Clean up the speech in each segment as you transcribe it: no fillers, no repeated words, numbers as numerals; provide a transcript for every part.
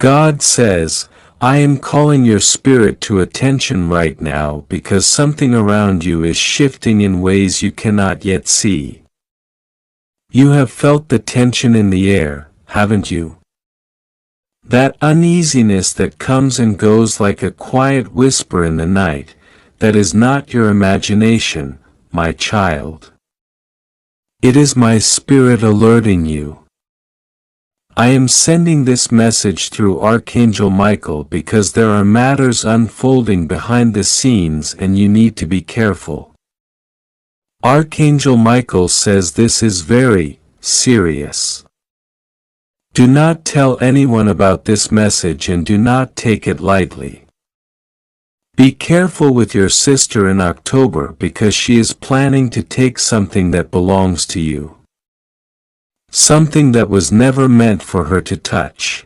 God says, I am calling your spirit to attention right now because something around you is shifting in ways you cannot yet see. You have felt the tension in the air, haven't you? That uneasiness that comes and goes like a quiet whisper in the night, that is not your imagination, my child. It is my spirit alerting you. I am sending this message through Archangel Michael because there are matters unfolding behind the scenes and you need to be careful. Archangel Michael says this is very serious. Do not tell anyone about this message and do not take it lightly. Be careful with your sister in October because she is planning to take something that belongs to you. Something that was never meant for her to touch.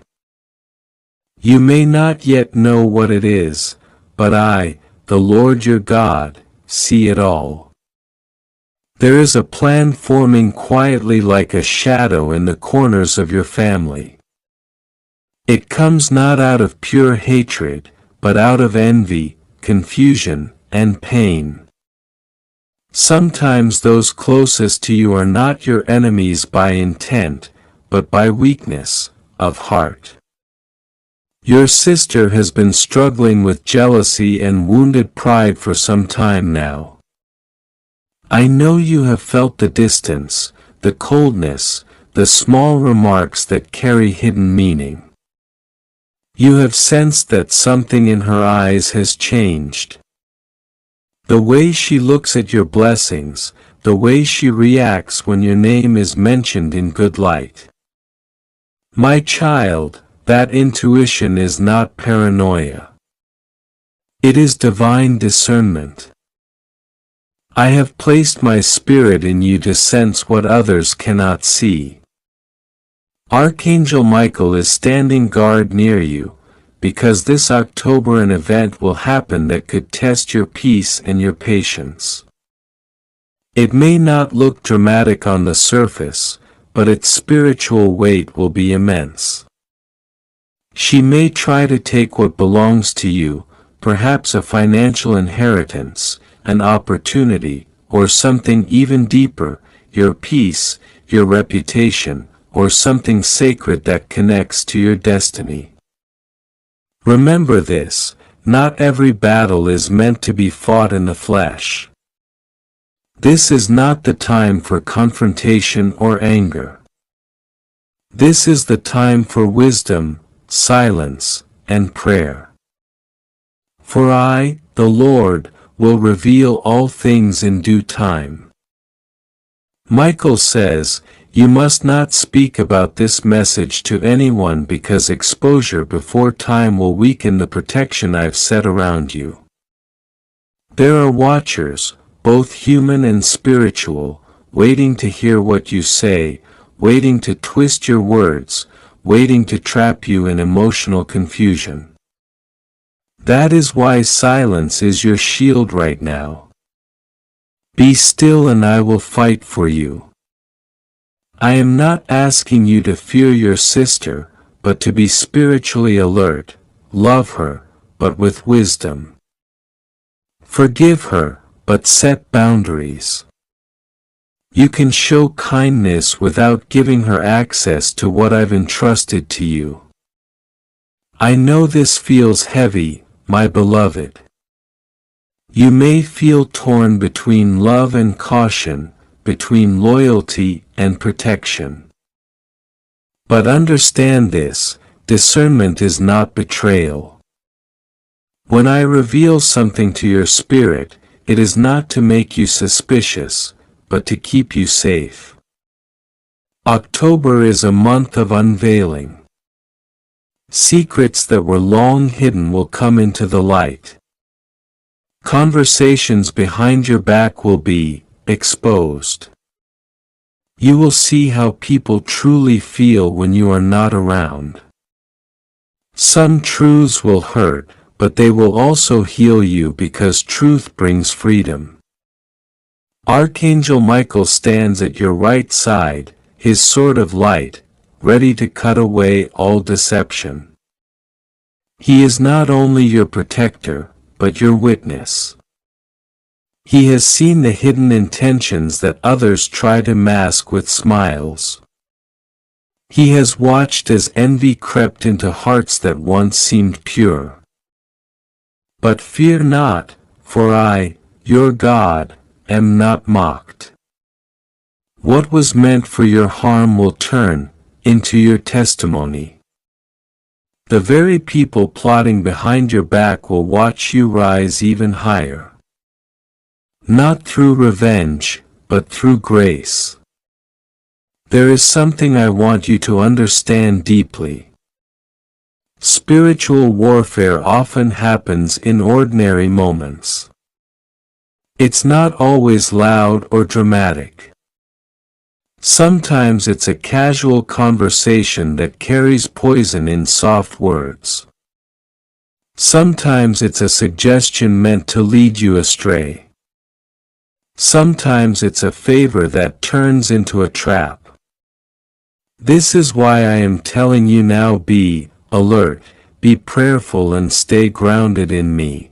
You may not yet know what it is, but I, the Lord your God, see it all. There is a plan forming quietly like a shadow in the corners of your family. It comes not out of pure hatred, but out of envy, confusion, and pain. Sometimes those closest to you are not your enemies by intent, but by weakness of heart. Your sister has been struggling with jealousy and wounded pride for some time now. I know you have felt the distance, the coldness, the small remarks that carry hidden meaning. You have sensed that something in her eyes has changed. The way she looks at your blessings, the way she reacts when your name is mentioned in good light. My child, that intuition is not paranoia. It is divine discernment. I have placed my spirit in you to sense what others cannot see. Archangel Michael is standing guard near you, because this October an event will happen that could test your peace and your patience. It may not look dramatic on the surface, but its spiritual weight will be immense. She may try to take what belongs to you, perhaps a financial inheritance, an opportunity, or something even deeper, your peace, your reputation, or something sacred that connects to your destiny. Remember this, not every battle is meant to be fought in the flesh. This is not the time for confrontation or anger. This is the time for wisdom, silence, and prayer. For I, the Lord, will reveal all things in due time. Michael says, you must not speak about this message to anyone because exposure before time will weaken the protection I've set around you. There are watchers, both human and spiritual, waiting to hear what you say, waiting to twist your words, waiting to trap you in emotional confusion. That is why silence is your shield right now. Be still and I will fight for you. I am not asking you to fear your sister, but to be spiritually alert, love her, but with wisdom. Forgive her, but set boundaries. You can show kindness without giving her access to what I've entrusted to you. I know this feels heavy, my beloved. You may feel torn between love and caution, between loyalty and protection. But understand this, discernment is not betrayal. When I reveal something to your spirit, it is not to make you suspicious, but to keep you safe. October is a month of unveiling. Secrets that were long hidden will come into the light. Conversations behind your back will be exposed. You will see how people truly feel when you are not around. Some truths will hurt, but they will also heal you because truth brings freedom. Archangel Michael stands at your right side, his sword of light, ready to cut away all deception. He is not only your protector, but your witness. He has seen the hidden intentions that others try to mask with smiles. He has watched as envy crept into hearts that once seemed pure. But fear not, for I, your God, am not mocked. What was meant for your harm will turn into your testimony. The very people plotting behind your back will watch you rise even higher. Not through revenge, but through grace. There is something I want you to understand deeply. Spiritual warfare often happens in ordinary moments. It's not always loud or dramatic. Sometimes it's a casual conversation that carries poison in soft words. Sometimes it's a suggestion meant to lead you astray. Sometimes it's a favor that turns into a trap. This is why I am telling you now: be alert, be prayerful, and stay grounded in me.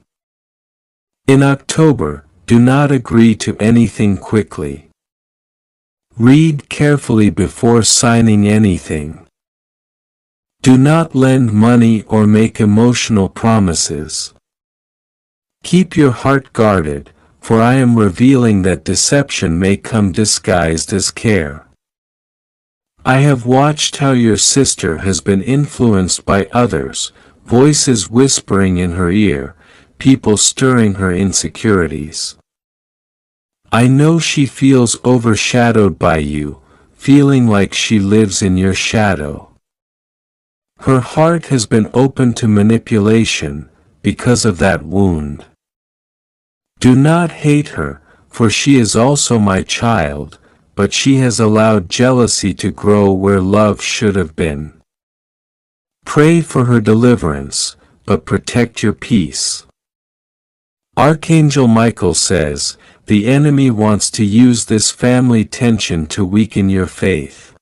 In October, do not agree to anything quickly. Read carefully before signing anything. Do not lend money or make emotional promises. Keep your heart guarded, for I am revealing that deception may come disguised as care. I have watched how your sister has been influenced by others, voices whispering in her ear, people stirring her insecurities. I know she feels overshadowed by you, feeling like she lives in your shadow. Her heart has been open to manipulation because of that wound. Do not hate her, for she is also my child, but she has allowed jealousy to grow where love should have been. Pray for her deliverance, but protect your peace. Archangel Michael says, the enemy wants to use this family tension to weaken your faith.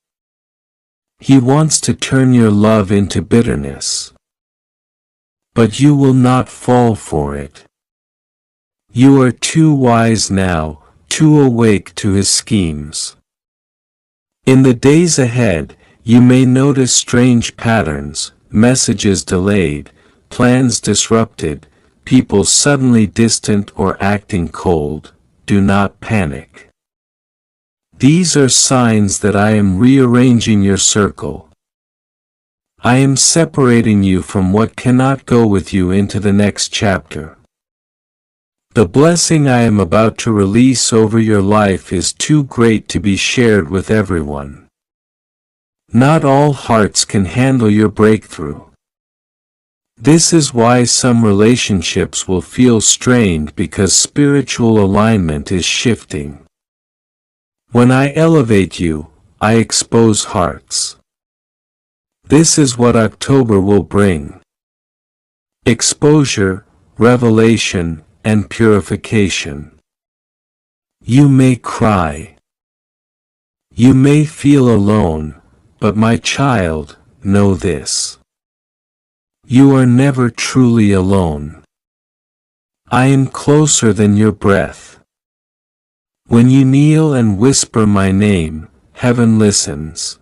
He wants to turn your love into bitterness. But you will not fall for it. You are too wise now, too awake to his schemes. In the days ahead, you may notice strange patterns, messages delayed, plans disrupted, people suddenly distant or acting cold. Do not panic. These are signs that I am rearranging your circle. I am separating you from what cannot go with you into the next chapter. The blessing I am about to release over your life is too great to be shared with everyone. Not all hearts can handle your breakthrough. This is why some relationships will feel strained, because spiritual alignment is shifting. When I elevate you, I expose hearts. This is what October will bring: exposure, revelation, and purification. You may cry. You may feel alone, but my child, know this. You are never truly alone. I am closer than your breath. When you kneel and whisper my name, heaven listens.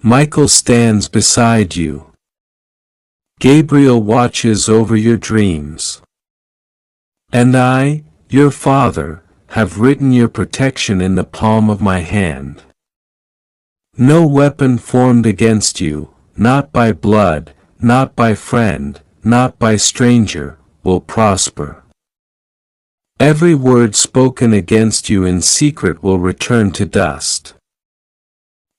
Michael stands beside you. Gabriel watches over your dreams. And I, your Father, have written your protection in the palm of my hand. No weapon formed against you, not by blood, not by friend, not by stranger, will prosper. Every word spoken against you in secret will return to dust.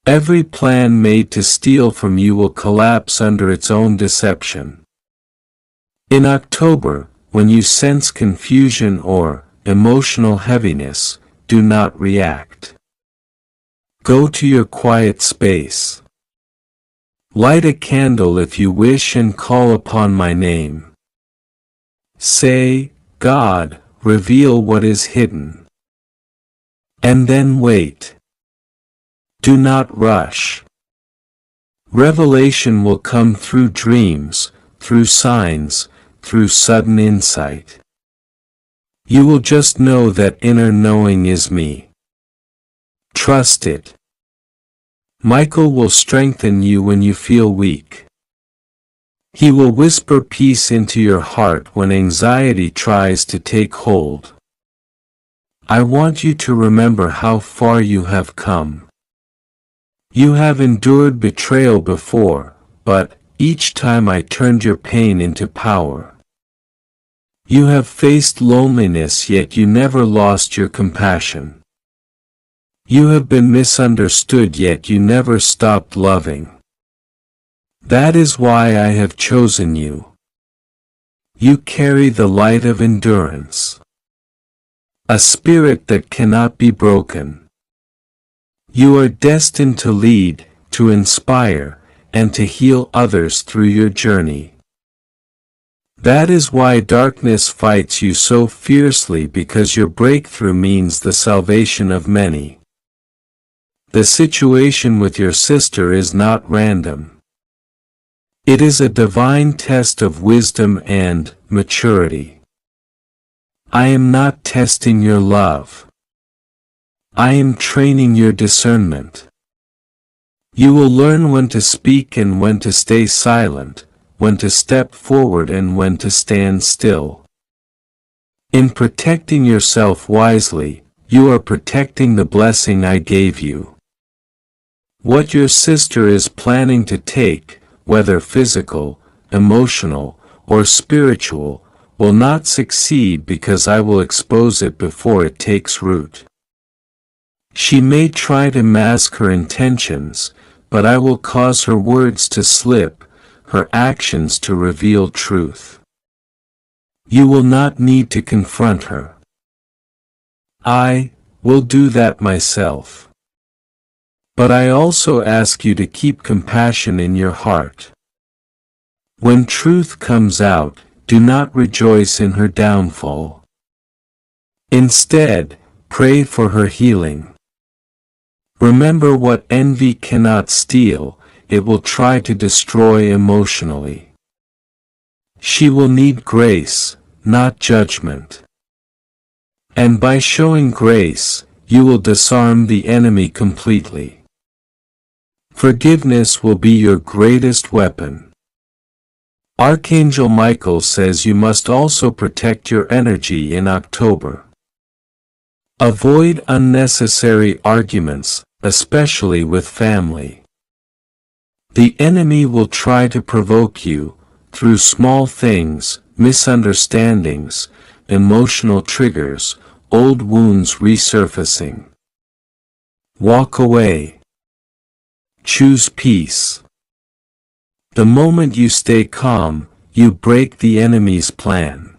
Every plan made to steal from you will collapse under its own deception. In October, when you sense confusion or emotional heaviness, do not react. Go to your quiet space. Light a candle if you wish and call upon my name. Say, God, reveal what is hidden. And then wait. Do not rush. Revelation will come through dreams, through signs, through sudden insight. You will just know that inner knowing is me. Trust it. Michael will strengthen you when you feel weak. He will whisper peace into your heart when anxiety tries to take hold. I want you to remember how far you have come. You have endured betrayal before, but each time I turned your pain into power. You have faced loneliness, yet you never lost your compassion. You have been misunderstood, yet you never stopped loving. That is why I have chosen you. You carry the light of endurance, a spirit that cannot be broken. You are destined to lead, to inspire, and to heal others through your journey. That is why darkness fights you so fiercely, because your breakthrough means the salvation of many. The situation with your sister is not random. It is a divine test of wisdom and maturity. I am not testing your love. I am training your discernment. You will learn when to speak and when to stay silent, when to step forward and when to stand still. In protecting yourself wisely, you are protecting the blessing I gave you. What your sister is planning to take, whether physical, emotional, or spiritual, will not succeed because I will expose it before it takes root. She may try to mask her intentions, but I will cause her words to slip, her actions to reveal truth. You will not need to confront her. I will do that myself. But I also ask you to keep compassion in your heart. When truth comes out, do not rejoice in her downfall. Instead, pray for her healing. Remember, what envy cannot steal, it will try to destroy emotionally. She will need grace, not judgment. And by showing grace, you will disarm the enemy completely. Forgiveness will be your greatest weapon. Archangel Michael says you must also protect your energy in October. Avoid unnecessary arguments, especially with family. The enemy will try to provoke you, through small things, misunderstandings, emotional triggers, old wounds resurfacing. Walk away. Choose peace. The moment you stay calm, you break the enemy's plan.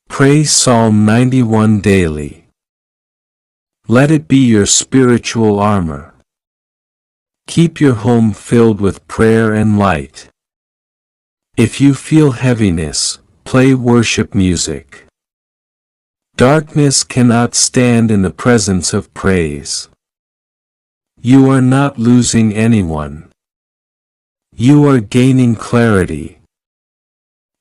Pray Psalm 91 daily. Let it be your spiritual armor. Keep your home filled with prayer and light. If you feel heaviness, play worship music. Darkness cannot stand in the presence of praise. You are not losing anyone. You are gaining clarity.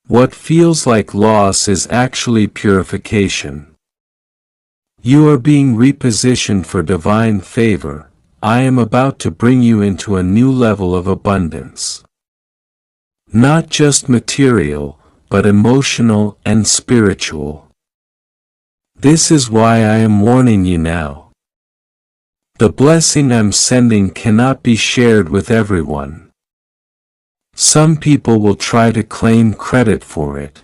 What feels like loss is actually purification. You are being repositioned for divine favor. I am about to bring you into a new level of abundance. Not just material, but emotional and spiritual. This is why I am warning you now. The blessing I'm sending cannot be shared with everyone. Some people will try to claim credit for it.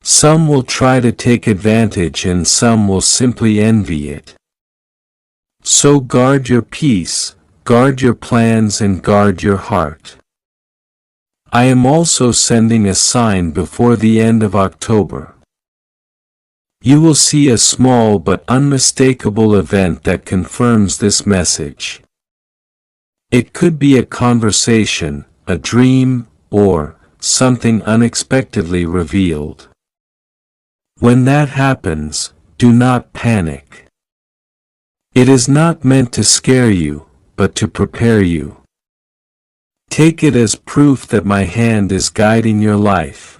Some will try to take advantage and some will simply envy it. So guard your peace, guard your plans and guard your heart. I am also sending a sign before the end of October. You will see a small but unmistakable event that confirms this message. It could be a conversation, a dream, or something unexpectedly revealed. When that happens, do not panic. It is not meant to scare you, but to prepare you. Take it as proof that my hand is guiding your life.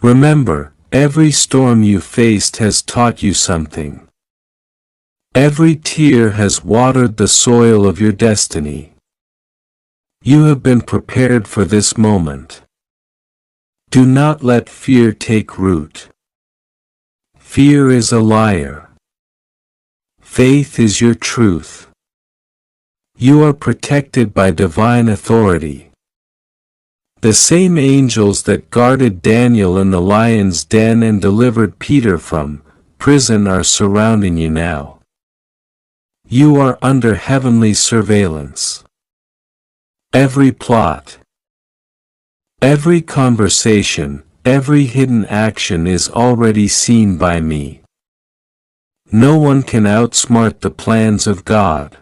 Remember, every storm you faced has taught you something. Every tear has watered the soil of your destiny. You have been prepared for this moment. Do not let fear take root. Fear is a liar. Faith is your truth. You are protected by divine authority. The same angels that guarded Daniel in the lion's den and delivered Peter from prison are surrounding you now. You are under heavenly surveillance. Every plot, every conversation, every hidden action is already seen by me. No one can outsmart the plans of God.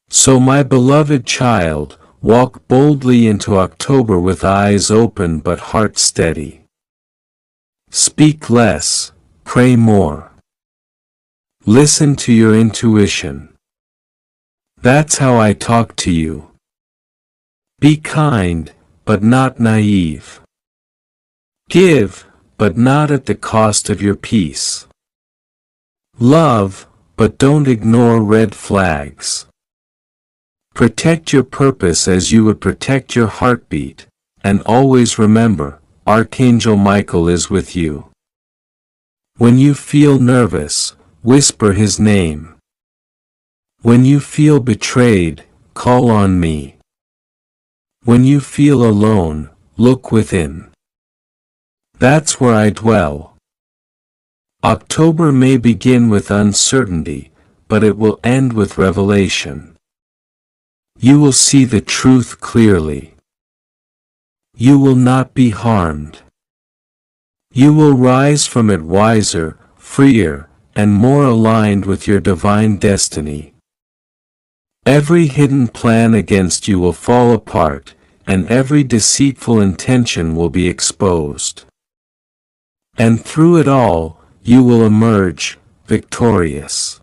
So my beloved child, walk boldly into October with eyes open but heart steady. Speak less, pray more. Listen to your intuition. That's how I talk to you. Be kind, but not naive. Give, but not at the cost of your peace. Love, but don't ignore red flags. Protect your purpose as you would protect your heartbeat, and always remember, Archangel Michael is with you. When you feel nervous, whisper his name. When you feel betrayed, call on me. When you feel alone, look within. That's where I dwell. October may begin with uncertainty, but it will end with revelation. You will see the truth clearly. You will not be harmed. You will rise from it wiser, freer, and more aligned with your divine destiny. Every hidden plan against you will fall apart, and every deceitful intention will be exposed. And through it all, you will emerge victorious.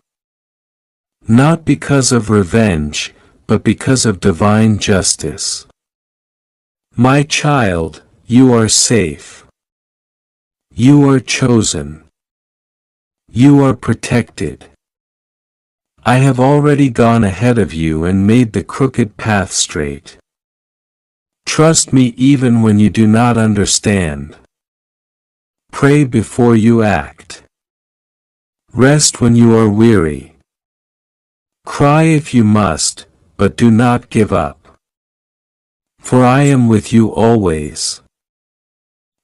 Not because of revenge, but because of divine justice. My child, you are safe. You are chosen. You are protected. I have already gone ahead of you and made the crooked path straight. Trust me even when you do not understand. Pray before you act. Rest when you are weary. Cry if you must, but do not give up. For I am with you always.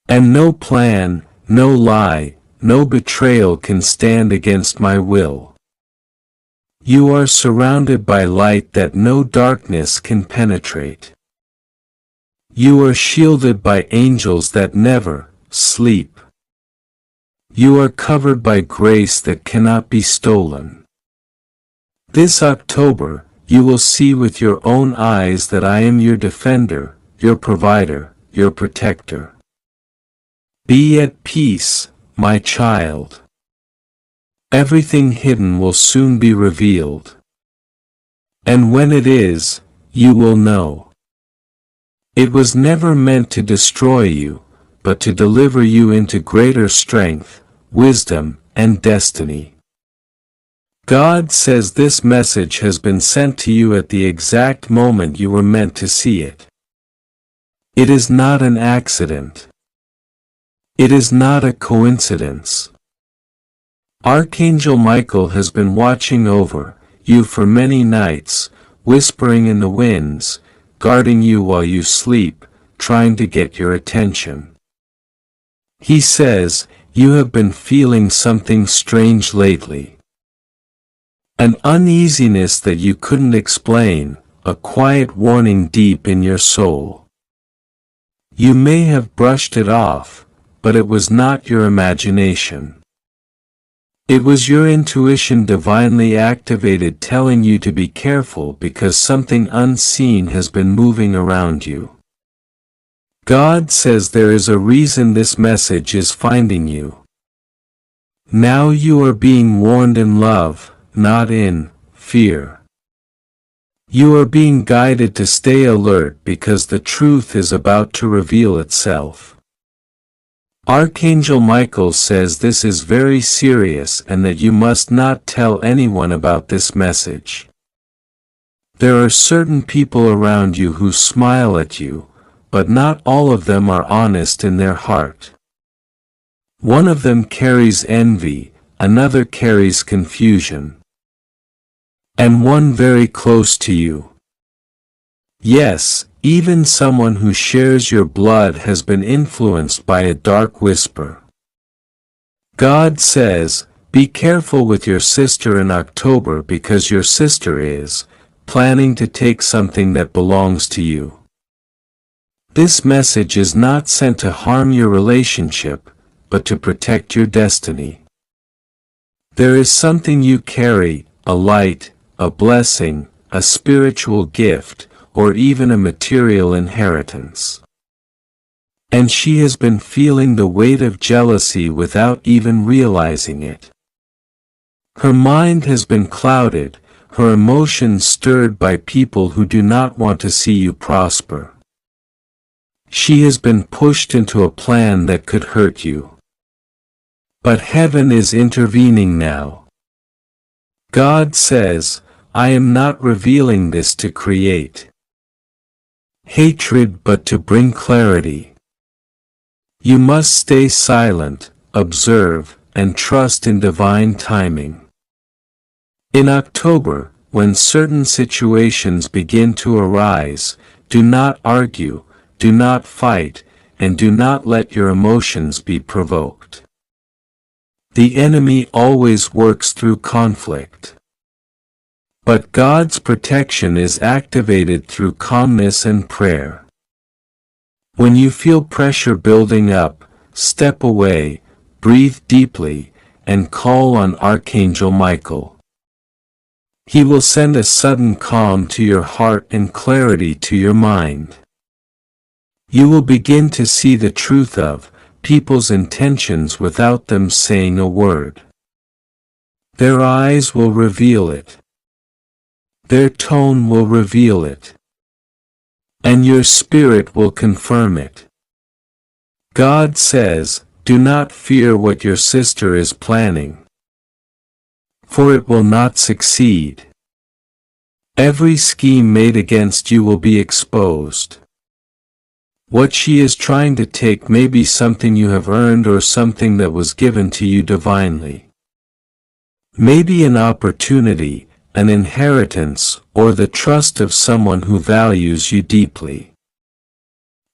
And no plan, no lie, no betrayal can stand against my will. You are surrounded by light that no darkness can penetrate. You are shielded by angels that never sleep. You are covered by grace that cannot be stolen. This October, you will see with your own eyes that I am your defender, your provider, your protector. Be at peace, my child. Everything hidden will soon be revealed. And when it is, you will know. It was never meant to destroy you, but to deliver you into greater strength, wisdom, and destiny. God says this message has been sent to you at the exact moment you were meant to see it. It is not an accident. It is not a coincidence. Archangel Michael has been watching over you for many nights, whispering in the winds, guarding you while you sleep, trying to get your attention. He says, you have been feeling something strange lately. An uneasiness that you couldn't explain, a quiet warning deep in your soul. You may have brushed it off, but it was not your imagination. It was your intuition divinely activated telling you to be careful because something unseen has been moving around you. God says there is a reason this message is finding you. Now you are being warned in love, not in fear. You are being guided to stay alert because the truth is about to reveal itself. Archangel Michael says this is very serious and that you must not tell anyone about this message. There are certain people around you who smile at you, but not all of them are honest in their heart. One of them carries envy, another carries confusion. And one very close to you. Yes, even someone who shares your blood has been influenced by a dark whisper. God says, be careful with your sister in October because your sister is planning to take something that belongs to you. This message is not sent to harm your relationship, but to protect your destiny. There is something you carry, a light, a blessing, a spiritual gift, or even a material inheritance. And she has been feeling the weight of jealousy without even realizing it. Her mind has been clouded, her emotions stirred by people who do not want to see you prosper. She has been pushed into a plan that could hurt you. But heaven is intervening now. God says, I am not revealing this to create hatred but to bring clarity. You must stay silent, observe, and trust in divine timing. In October, when certain situations begin to arise, do not argue, do not fight, and do not let your emotions be provoked. The enemy always works through conflict. But God's protection is activated through calmness and prayer. When you feel pressure building up, step away, breathe deeply, and call on Archangel Michael. He will send a sudden calm to your heart and clarity to your mind. You will begin to see the truth of people's intentions without them saying a word. Their eyes will reveal it. Their tone will reveal it. And your spirit will confirm it. God says, do not fear what your sister is planning, for it will not succeed. Every scheme made against you will be exposed. What she is trying to take may be something you have earned or something that was given to you divinely. Maybe an opportunity, an inheritance, or the trust of someone who values you deeply.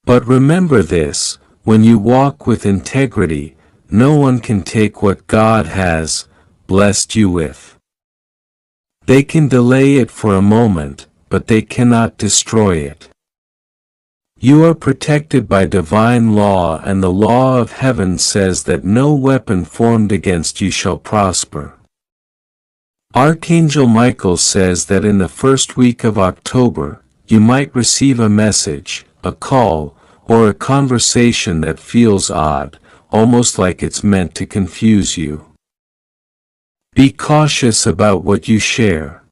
But remember this, when you walk with integrity, no one can take what God has blessed you with. They can delay it for a moment, but they cannot destroy it. You are protected by divine law, and the law of heaven says that no weapon formed against you shall prosper. Archangel Michael says that in the first week of October, you might receive a message, a call, or a conversation that feels odd, almost like it's meant to confuse you. Be cautious about what you share.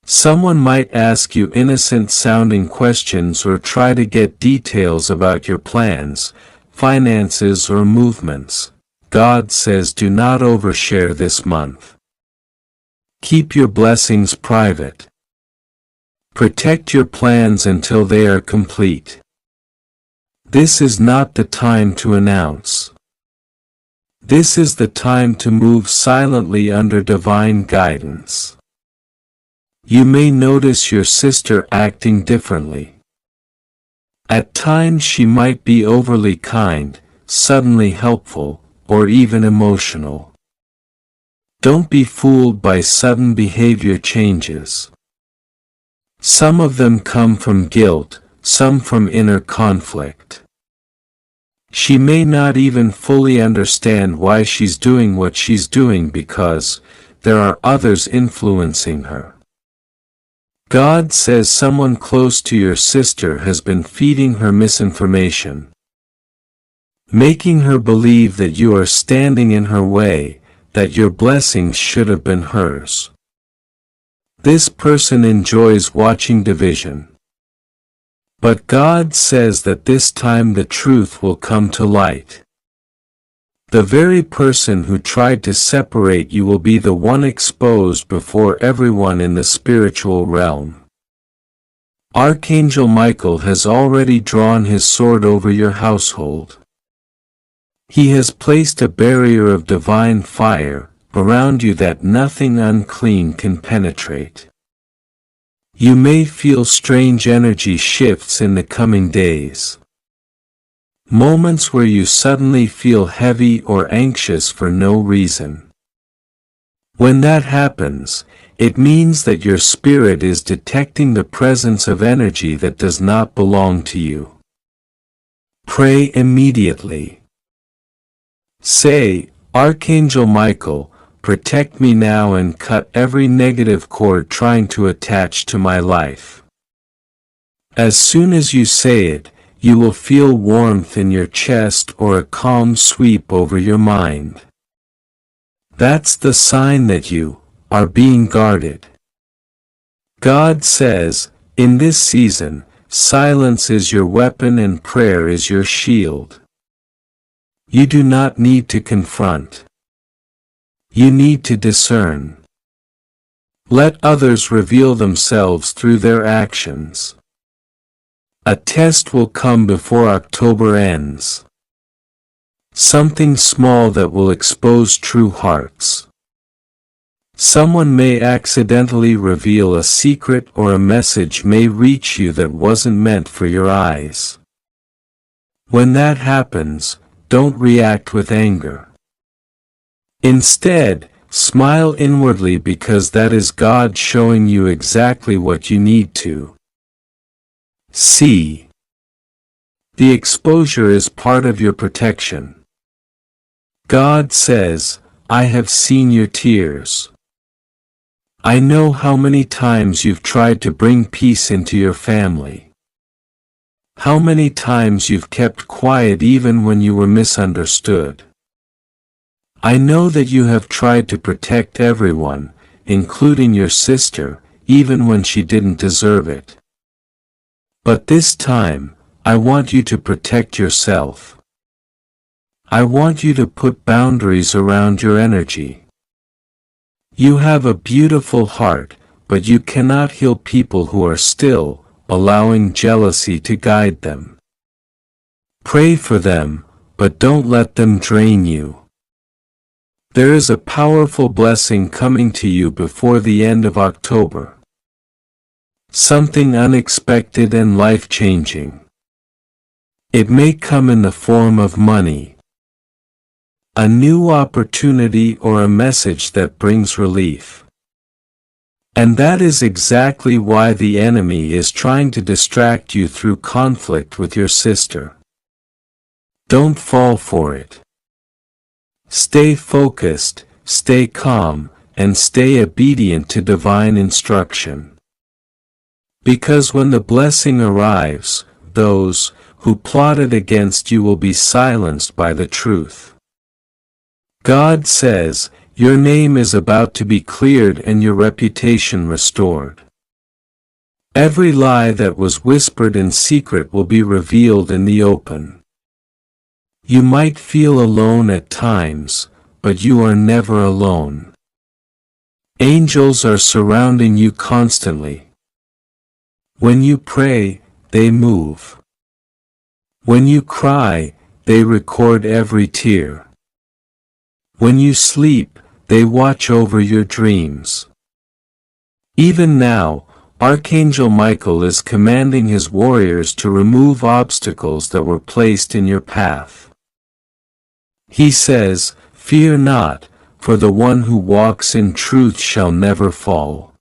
Someone might ask you innocent-sounding questions or try to get details about your plans, finances, or movements. God says do not overshare this month. Keep your blessings private. Protect your plans until they are complete. This is not the time to announce. This is the time to move silently under divine guidance. You may notice your sister acting differently. At times she might be overly kind, suddenly helpful, or even emotional. Don't be fooled by sudden behavior changes. Some of them come from guilt, some from inner conflict. She may not even fully understand why she's doing what she's doing because there are others influencing her. God says someone close to your sister has been feeding her misinformation, making her believe that you are standing in her way, that your blessings should have been hers. This person enjoys watching division. But God says that this time the truth will come to light. The very person who tried to separate you will be the one exposed before everyone in the spiritual realm. Archangel Michael has already drawn his sword over your household. He has placed a barrier of divine fire around you that nothing unclean can penetrate. You may feel strange energy shifts in the coming days. Moments where you suddenly feel heavy or anxious for no reason. When that happens, it means that your spirit is detecting the presence of energy that does not belong to you. Pray immediately. Say, Archangel Michael, protect me now and cut every negative cord trying to attach to my life. As soon as you say it, you will feel warmth in your chest or a calm sweep over your mind. That's the sign that you are being guarded. God says, in this season, silence is your weapon and prayer is your shield. You do not need to confront. You need to discern. Let others reveal themselves through their actions. A test will come before October ends. Something small that will expose true hearts. Someone may accidentally reveal a secret or a message may reach you that wasn't meant for your eyes. When that happens, don't react with anger. Instead, smile inwardly because that is God showing you exactly what you need to see. The exposure is part of your protection. God says, I have seen your tears. I know how many times you've tried to bring peace into your family. How many times you've kept quiet even when you were misunderstood. I know that you have tried to protect everyone, including your sister, even when she didn't deserve it. But this time, I want you to protect yourself. I want you to put boundaries around your energy. You have a beautiful heart, but you cannot heal people who are still allowing jealousy to guide them. Pray for them, but don't let them drain you. There is a powerful blessing coming to you before the end of October. Something unexpected and life-changing. It may come in the form of money, a new opportunity or a message that brings relief. And that is exactly why the enemy is trying to distract you through conflict with your sister. Don't fall for it. Stay focused, stay calm, and stay obedient to divine instruction. Because when the blessing arrives, those who plotted against you will be silenced by the truth. God says, your name is about to be cleared and your reputation restored. Every lie that was whispered in secret will be revealed in the open. You might feel alone at times, but you are never alone. Angels are surrounding you constantly. When you pray, they move. When you cry, they record every tear. When you sleep, they watch over your dreams. Even now, Archangel Michael is commanding his warriors to remove obstacles that were placed in your path. He says, fear not, for the one who walks in truth shall never fall.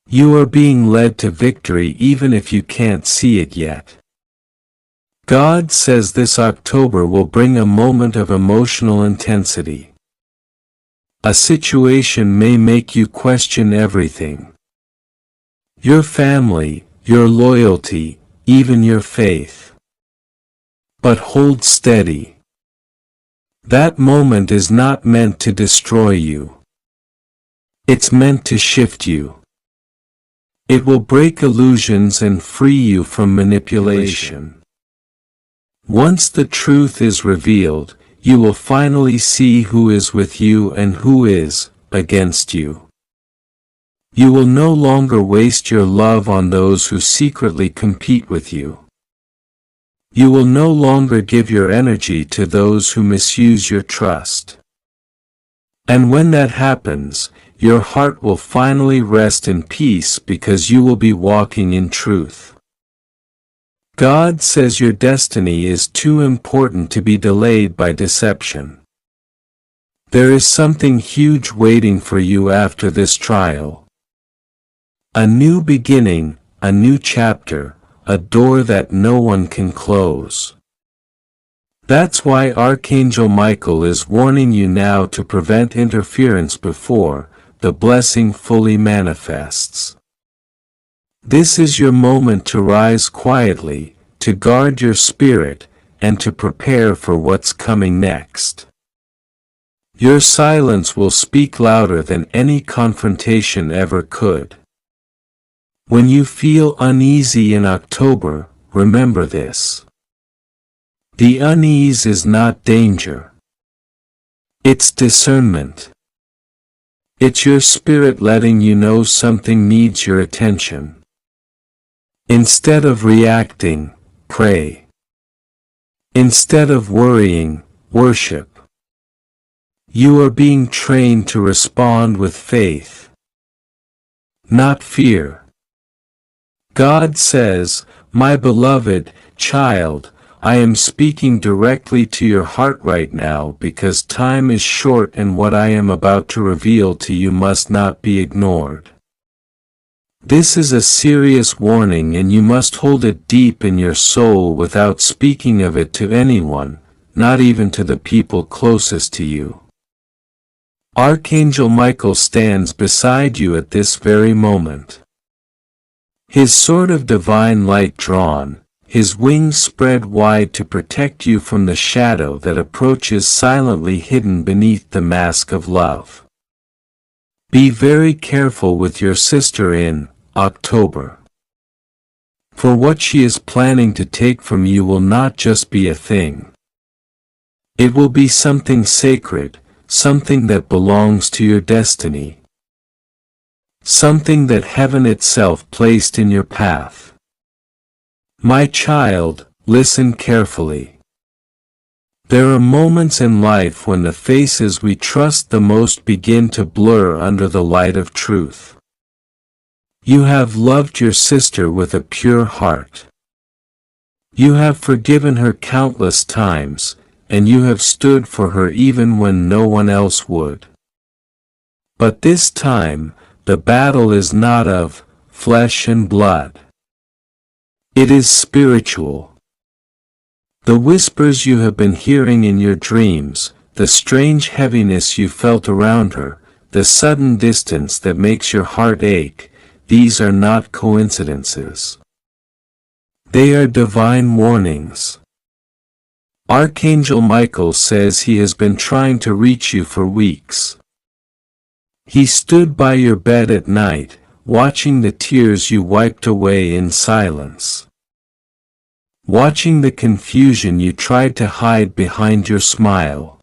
You are being led to victory even if you can't see it yet. God says this October will bring a moment of emotional intensity. A situation may make you question everything. Your family, your loyalty, even your faith. But hold steady. That moment is not meant to destroy you. It's meant to shift you. It will break illusions and free you from manipulation. Once the truth is revealed, you will finally see who is with you and who is against you. You will no longer waste your love on those who secretly compete with you. You will no longer give your energy to those who misuse your trust. And when that happens, your heart will finally rest in peace because you will be walking in truth. God says your destiny is too important to be delayed by deception. There is something huge waiting for you after this trial. A new beginning, a new chapter, a door that no one can close. That's why Archangel Michael is warning you now to prevent interference before the blessing fully manifests. This is your moment to rise quietly, to guard your spirit, and to prepare for what's coming next. Your silence will speak louder than any confrontation ever could. When you feel uneasy in October, remember this. The unease is not danger. It's discernment. It's your spirit letting you know something needs your attention. Instead of reacting, pray. Instead of worrying, worship. You are being trained to respond with faith, not fear. God says, "My beloved child, I am speaking directly to your heart right now because time is short and what I am about to reveal to you must not be ignored. This is a serious warning and you must hold it deep in your soul without speaking of it to anyone, not even to the people closest to you." Archangel Michael stands beside you at this very moment. His sword of divine light drawn, his wings spread wide to protect you from the shadow that approaches silently hidden beneath the mask of love. Be very careful with your sister in October. For what she is planning to take from you will not just be a thing. It will be something sacred, something that belongs to your destiny. Something that heaven itself placed in your path. My child, listen carefully. There are moments in life when the faces we trust the most begin to blur under the light of truth. You have loved your sister with a pure heart. You have forgiven her countless times, and you have stood for her even when no one else would. But this time, the battle is not of flesh and blood. It is spiritual. The whispers you have been hearing in your dreams, the strange heaviness you felt around her, the sudden distance that makes your heart ache, these are not coincidences. They are divine warnings. Archangel Michael says he has been trying to reach you for weeks. He stood by your bed at night, watching the tears you wiped away in silence. Watching the confusion you tried to hide behind your smile.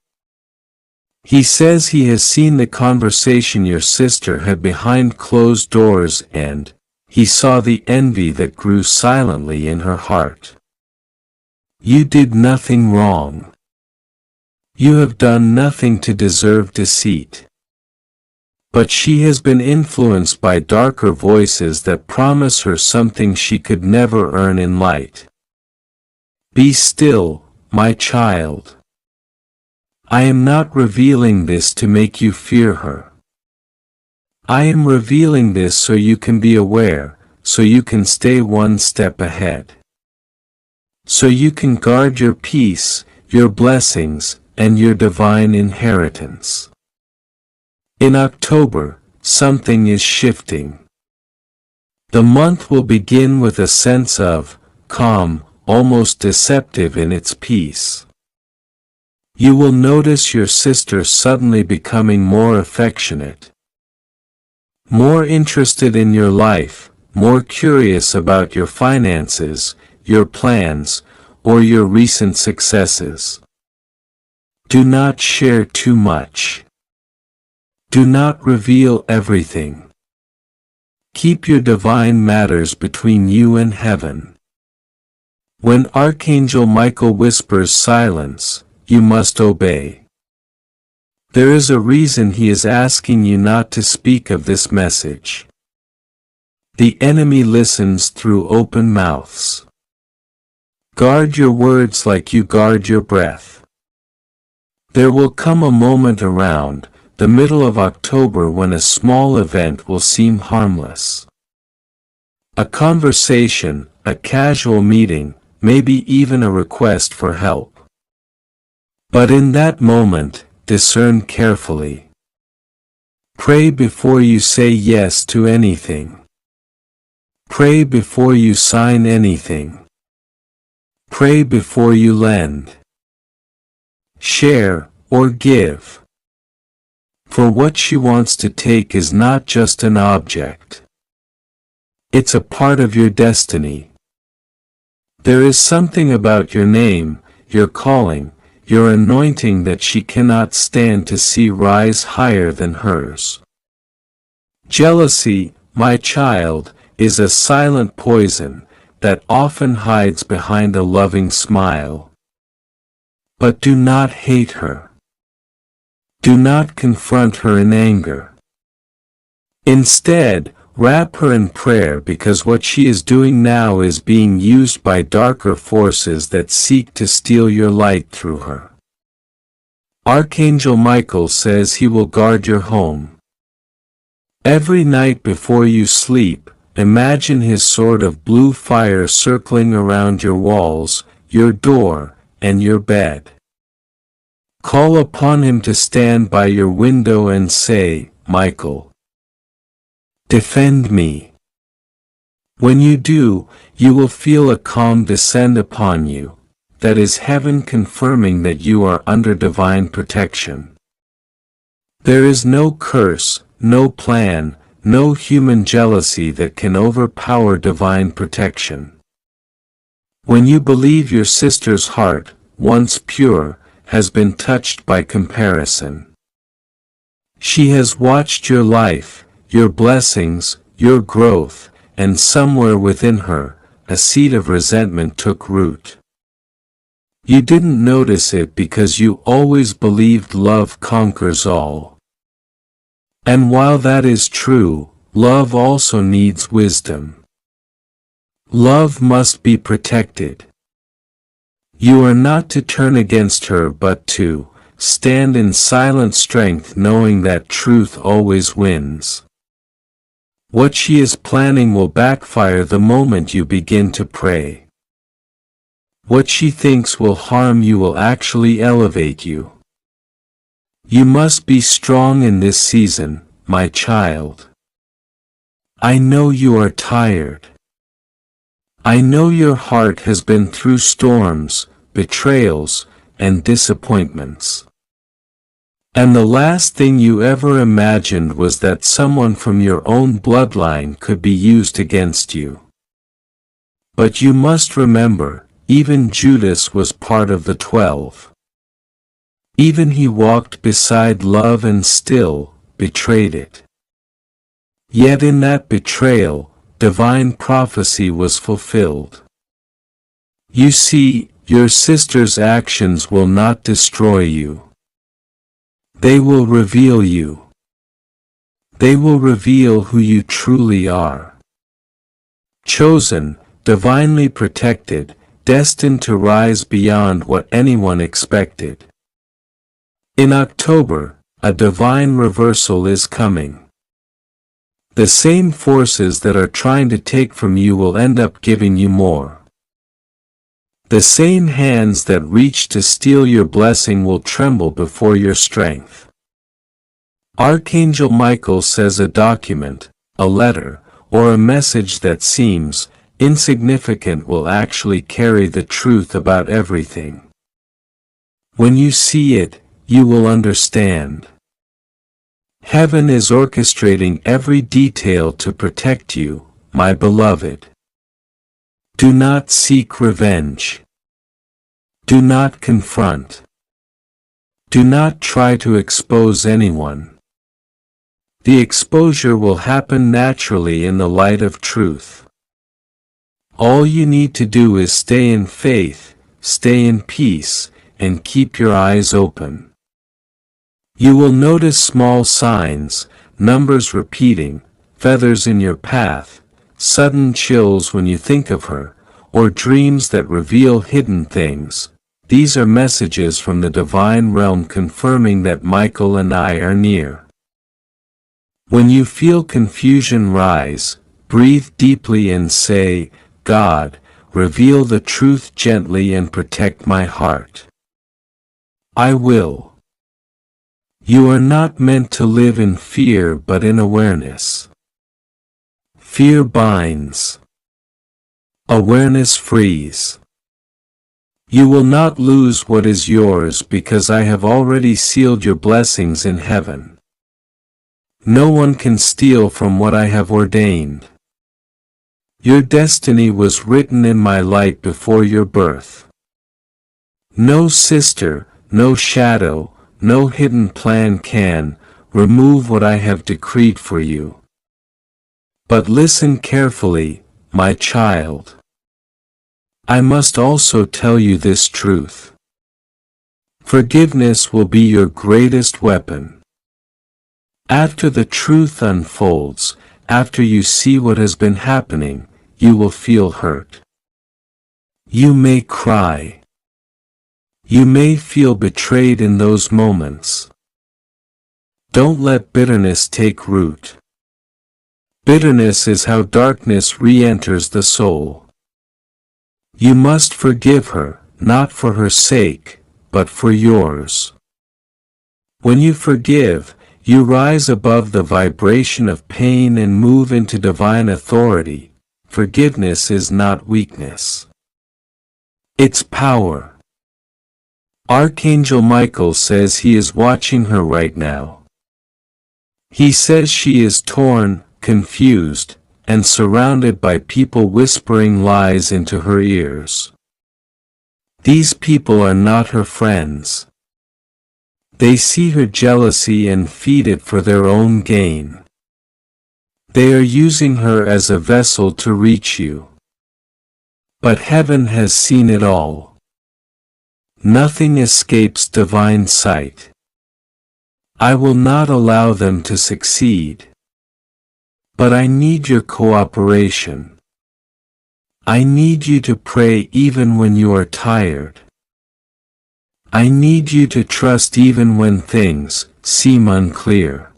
He says he has seen the conversation your sister had behind closed doors and he saw the envy that grew silently in her heart. You did nothing wrong. You have done nothing to deserve deceit. But she has been influenced by darker voices that promise her something she could never earn in light. Be still, my child. I am not revealing this to make you fear her. I am revealing this so you can be aware, so you can stay one step ahead. So you can guard your peace, your blessings, and your divine inheritance. In October, something is shifting. The month will begin with a sense of calm, almost deceptive in its peace. You will notice your sister suddenly becoming more affectionate, more interested in your life, more curious about your finances, your plans, or your recent successes. Do not share too much. Do not reveal everything. Keep your divine matters between you and heaven. When Archangel Michael whispers silence, you must obey. There is a reason he is asking you not to speak of this message. The enemy listens through open mouths. Guard your words like you guard your breath. There will come a moment around the middle of October when a small event will seem harmless. A conversation, a casual meeting, maybe even a request for help. But in that moment, discern carefully. Pray before you say yes to anything. Pray before you sign anything. Pray before you lend, share, or give. For what she wants to take is not just an object. It's a part of your destiny. There is something about your name, your calling, your anointing that she cannot stand to see rise higher than hers. Jealousy, my child, is a silent poison that often hides behind a loving smile. But do not hate her. Do not confront her in anger. Instead, wrap her in prayer, because what she is doing now is being used by darker forces that seek to steal your light through her. Archangel Michael says he will guard your home. Every night before you sleep, imagine his sword of blue fire circling around your walls, your door, and your bed. Call upon him to stand by your window and say, Michael, defend me. When you do, you will feel a calm descend upon you, that is heaven confirming that you are under divine protection. There is no curse, no plan, no human jealousy that can overpower divine protection. When you believe your sister's heart, once pure, has been touched by comparison. She has watched your life, your blessings, your growth, and somewhere within her, a seed of resentment took root. You didn't notice it because you always believed love conquers all. And while that is true, love also needs wisdom. Love must be protected. You are not to turn against her but to stand in silent strength, knowing that truth always wins. What she is planning will backfire the moment you begin to pray. What she thinks will harm you will actually elevate you. You must be strong in this season, my child. I know you are tired. I know your heart has been through storms, betrayals, and disappointments. And the last thing you ever imagined was that someone from your own bloodline could be used against you. But you must remember, even Judas was part of the 12. Even he walked beside love and still betrayed it. Yet in that betrayal, divine prophecy was fulfilled. You see, your sister's actions will not destroy you. They will reveal you. They will reveal who you truly are. Chosen, divinely protected, destined to rise beyond what anyone expected. In October, a divine reversal is coming. The same forces that are trying to take from you will end up giving you more. The same hands that reach to steal your blessing will tremble before your strength. Archangel Michael says a document, a letter, or a message that seems insignificant will actually carry the truth about everything. When you see it, you will understand. Heaven is orchestrating every detail to protect you, my beloved. Do not seek revenge. Do not confront. Do not try to expose anyone. The exposure will happen naturally in the light of truth. All you need to do is stay in faith, stay in peace, and keep your eyes open. You will notice small signs, numbers repeating, feathers in your path, sudden chills when you think of her, or dreams that reveal hidden things. These are messages from the divine realm confirming that Michael and I are near. When you feel confusion rise, breathe deeply and say, God, reveal the truth gently and protect my heart. I will. You are not meant to live in fear but in awareness. Fear binds. Awareness frees. You will not lose what is yours because I have already sealed your blessings in heaven. No one can steal from what I have ordained. Your destiny was written in my light before your birth. No sister, no shadow, no hidden plan can remove what I have decreed for you. But listen carefully, my child. I must also tell you this truth. Forgiveness will be your greatest weapon. After the truth unfolds, after you see what has been happening, you will feel hurt. You may cry. You may feel betrayed in those moments. Don't let bitterness take root. Bitterness is how darkness re-enters the soul. You must forgive her, not for her sake, but for yours. When you forgive, you rise above the vibration of pain and move into divine authority. Forgiveness is not weakness. It's power. Archangel Michael says he is watching her right now. He says she is torn, confused, and surrounded by people whispering lies into her ears. These people are not her friends. They see her jealousy and feed it for their own gain. They are using her as a vessel to reach you. But heaven has seen it all. Nothing escapes divine sight. I will not allow them to succeed. But I need your cooperation. I need you to pray even when you are tired. I need you to trust even when things seem unclear.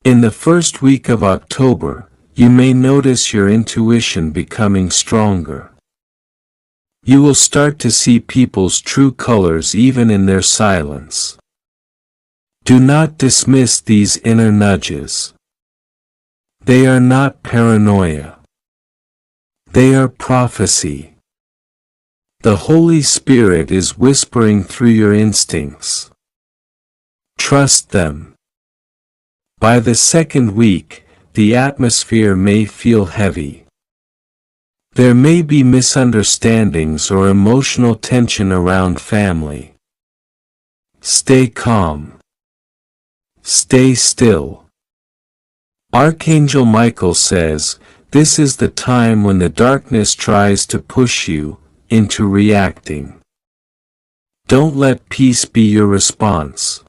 In the first week of October, you may notice your intuition becoming stronger. You will start to see people's true colors even in their silence. Do not dismiss these inner nudges. They are not paranoia. They are prophecy. The Holy Spirit is whispering through your instincts. Trust them. By the second week, the atmosphere may feel heavy. There may be misunderstandings or emotional tension around family. Stay calm. Stay still. Archangel Michael says, this is the time when the darkness tries to push you into reacting. Don't let peace be your response.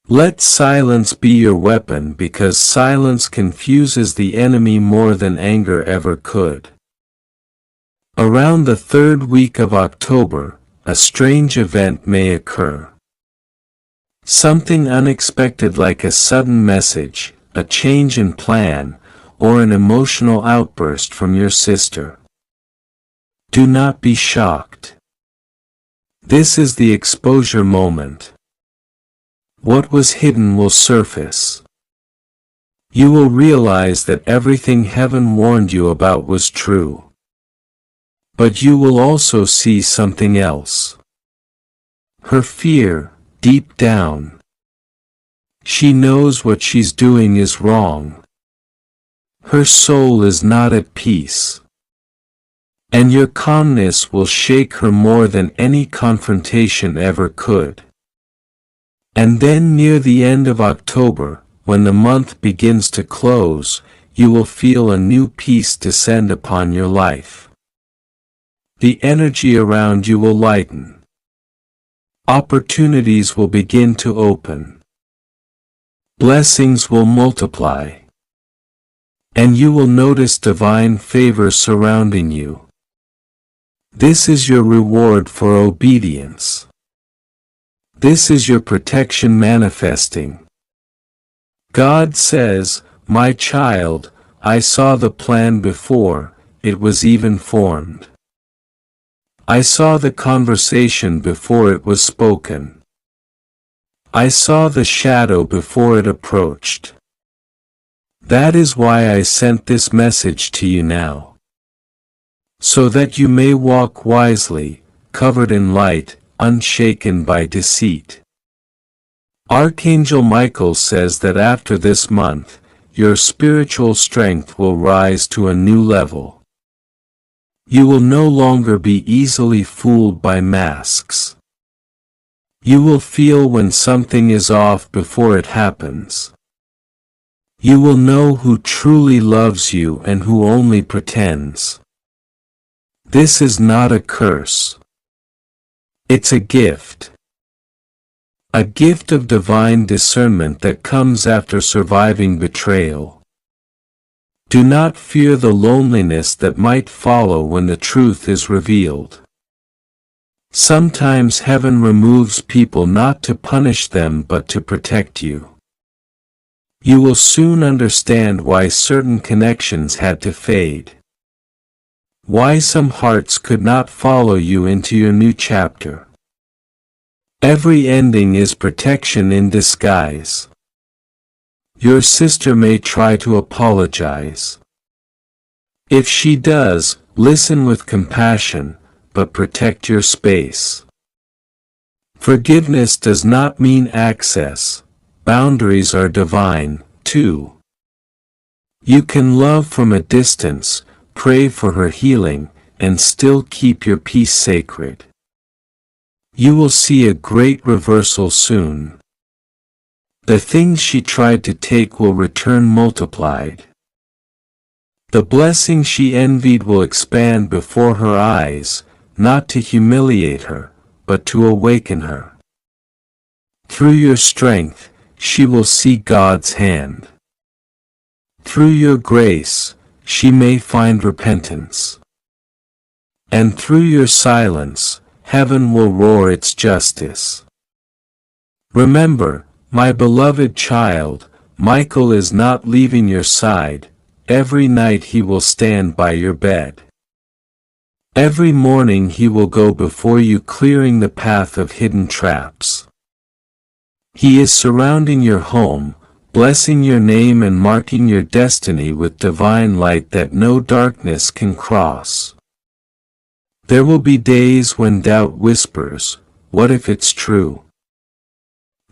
Let silence be your weapon because silence confuses the enemy more than anger ever could. Around the third week of October, a strange event may occur. Something unexpected like a sudden message, a change in plan, or an emotional outburst from your sister. Do not be shocked. This is the exposure moment. What was hidden will surface. You will realize that everything heaven warned you about was true. But you will also see something else. Her fear, deep down. She knows what she's doing is wrong. Her soul is not at peace. And your calmness will shake her more than any confrontation ever could. And then near the end of October, when the month begins to close, you will feel a new peace descend upon your life. The energy around you will lighten. Opportunities will begin to open. Blessings will multiply. And you will notice divine favor surrounding you. This is your reward for obedience. This is your protection manifesting. God says, "My child, I saw the plan before it was even formed. I saw the conversation before it was spoken. I saw the shadow before it approached. That is why I sent this message to you now. So that you may walk wisely, covered in light, unshaken by deceit." Archangel Michael says that after this month, your spiritual strength will rise to a new level. You will no longer be easily fooled by masks. You will feel when something is off before it happens. You will know who truly loves you and who only pretends. This is not a curse. It's a gift. A gift of divine discernment that comes after surviving betrayal. Do not fear the loneliness that might follow when the truth is revealed. Sometimes heaven removes people not to punish them but to protect you. You will soon understand why certain connections had to fade. Why some hearts could not follow you into your new chapter. Every ending is protection in disguise. Your sister may try to apologize. If she does, listen with compassion, but protect your space. Forgiveness does not mean access. Boundaries are divine, too. You can love from a distance, pray for her healing, and still keep your peace sacred. You will see a great reversal soon. The things she tried to take will return multiplied. The blessing she envied will expand before her eyes, not to humiliate her, but to awaken her. Through your strength, she will see God's hand. Through your grace, she may find repentance. And through your silence, heaven will roar its justice. Remember, my beloved child, Michael is not leaving your side. Every night he will stand by your bed. Every morning he will go before you, clearing the path of hidden traps. He is surrounding your home, blessing your name and marking your destiny with divine light that no darkness can cross. There will be days when doubt whispers, "What if it's true?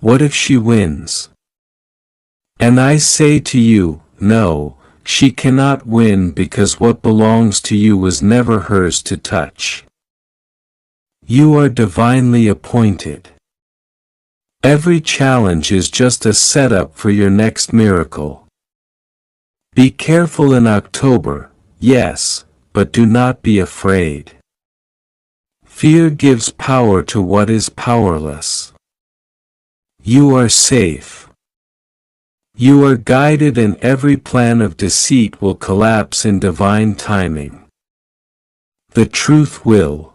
What if she wins?" And I say to you, no, she cannot win, because what belongs to you was never hers to touch. You are divinely appointed. Every challenge is just a setup for your next miracle. Be careful in October, yes, but do not be afraid. Fear gives power to what is powerless. You are safe. You are guided, and every plan of deceit will collapse in divine timing. The truth will.